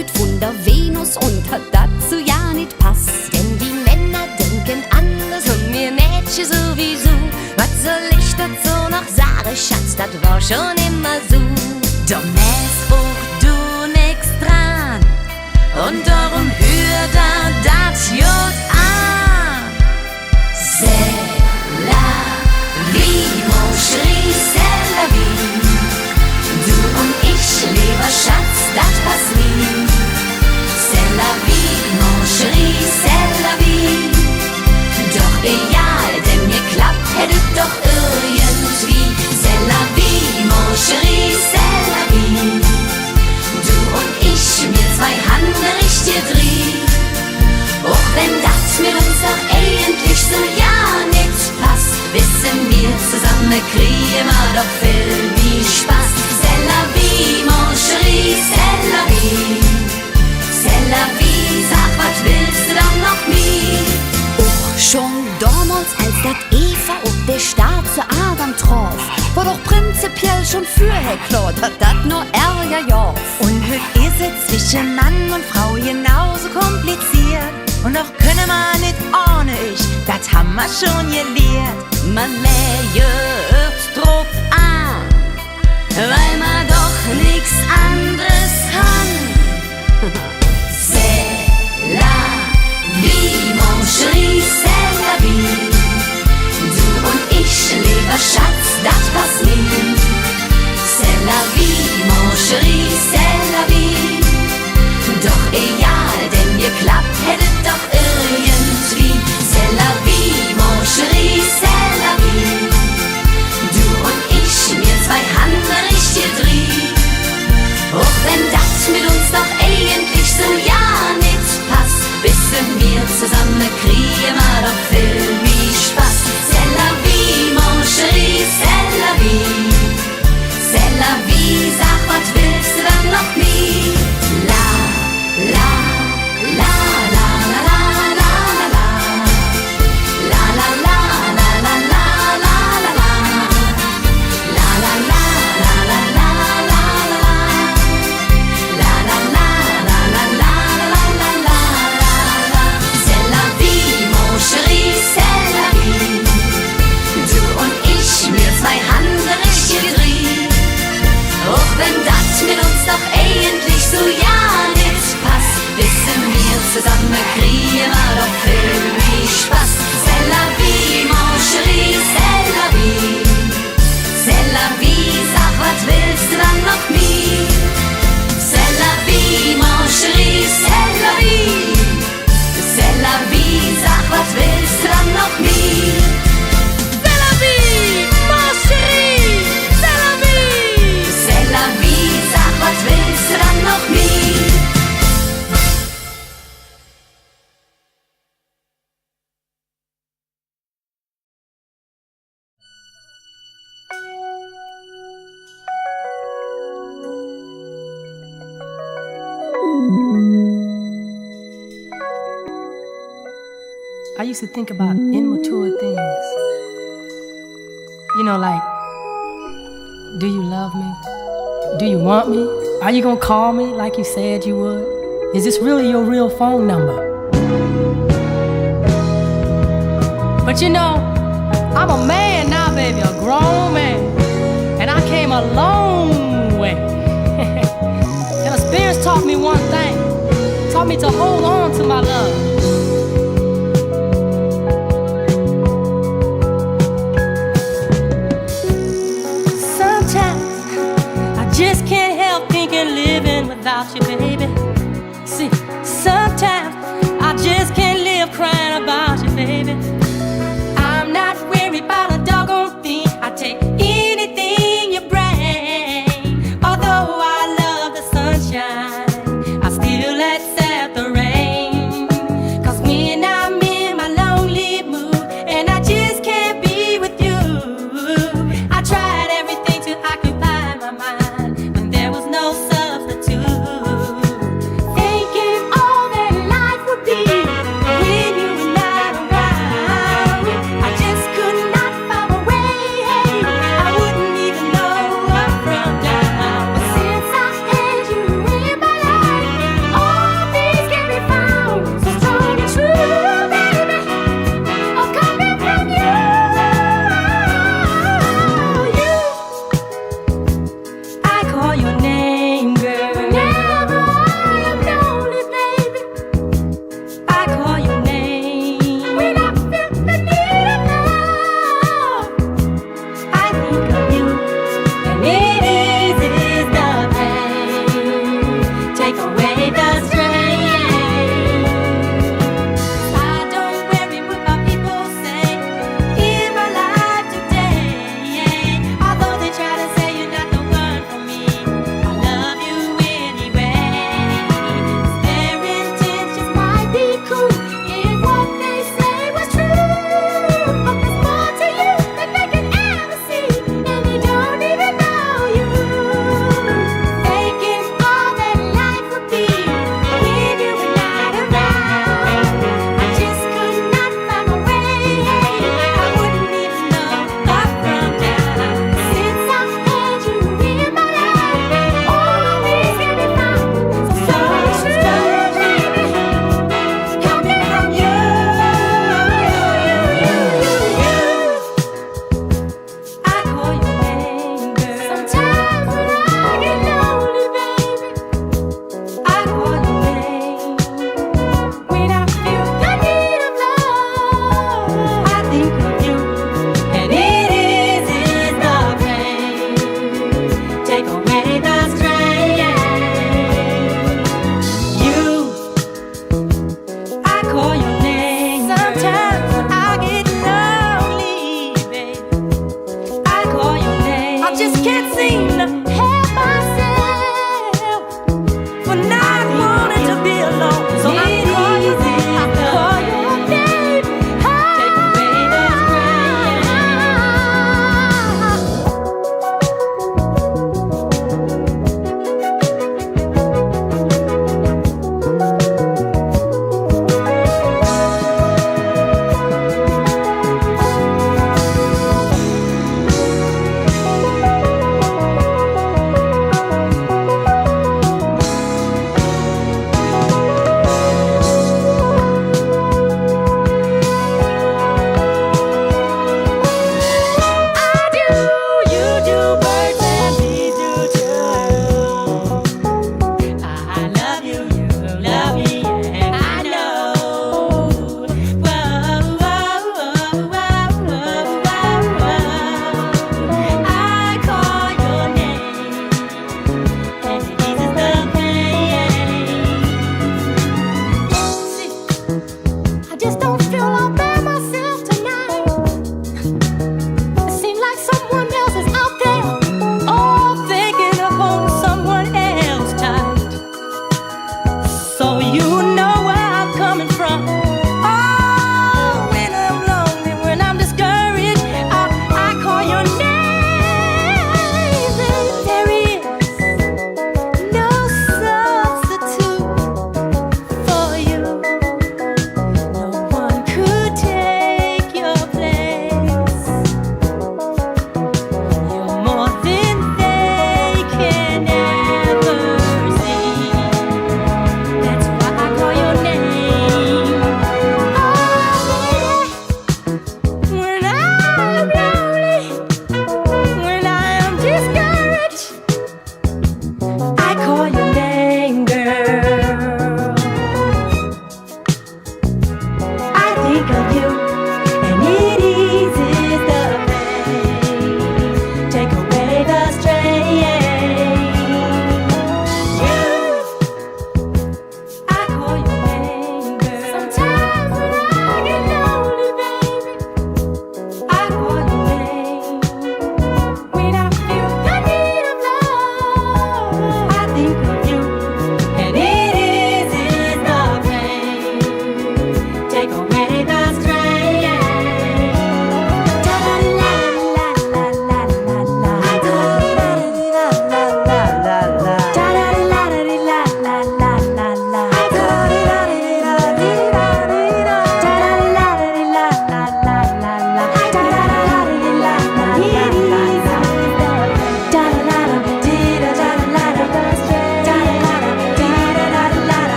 küt von der Venus und hat dazu ja nicht passt. Denn die Männer denken anders und wir Mädchen sowieso. Was soll ich dazu noch sagen, Schatz, das war schon immer so. Doch mäß auch du nix dran und darum hör da das Jod an. C'est la vie, mon chéri, c'est la vie. Du und ich, lieber Schatz, das passt nie. C'est la vie, mon chéri, c'est la vie. Doch egal, denn mir klappt, hättet doch irgendwie. C'est la vie, mon chéri, c'est la vie. Du und ich, mir zwei Handen richtig drie. Auch wenn das mit uns doch eigentlich so ja nicht passt, wissen wir zusammen kriegen wir doch viel wie Spaß. C'est la vie, mon chéri, c'est la vie. C'est la vie, sag, was willst du dann noch nie? Och, schon damals, als dat Eva auf der Stadt zu Adam traf, war doch prinzipiell schon vorher klar, dass dat nur Ärger ja. Und heute ist es zwischen Mann und Frau genauso kompliziert. Und doch können wir nicht ohne ich, das haben wir schon gelehrt. Man lägt drauf an, weil man doch nix anderes kann. C'est la vie, mon chéri, c'est la vie. Du und ich, lieber Schatz, das passt nie. C'est la vie, mon chéri, c'est la vie. Doch egal, denn ihr klappt, hättet doch irgendwie. C'est la vie, mon chéri, c'est la vie. Du und ich, mir zwei Handen richtig drie. Auch wenn das mit uns doch eigentlich so ja nicht passt, wissen wir zusammen kriegen wir doch viel wie Spaß. C'est la vie, mon chéri, c'est la vie. C'est la vie, sag, was willst du dann noch nie? La, la, la, la, la, la, la, la. La, la, la, la, la, la, la, la, la. La, la, la, la, la, la, la, la, la. La, la, la, la, la, la, la, la, la, la. C'est la vie, mon chéri, c'est la vie. Du und ich, mir zwei Handen richtig drie. Auch wenn das mit uns doch eigentlich so ja nicht passt, wissen wir zusammen kriegen wir doch viel wie Spaß. C'est la vie, mon chéri, c'est la vie. C'est la vie, sag, was willst du dann noch nie? C'est la vie, mon chéri, c'est la vie. C'est la vie, sag, was willst du dann noch nie? C'est la vie, mon chéri, c'est la vie. C'est la vie, sag, was willst du dann noch nie? I used to think about immature things. You know, like, do you love me? Do you want me? Are you gonna call me like you said you would? Is this really your real phone number? But you know, I'm a man now, baby, a grown man. And I came a long way. And experience taught me one thing. Taught me to hold on to my love. Just can't help thinking living without you, baby. See, sometimes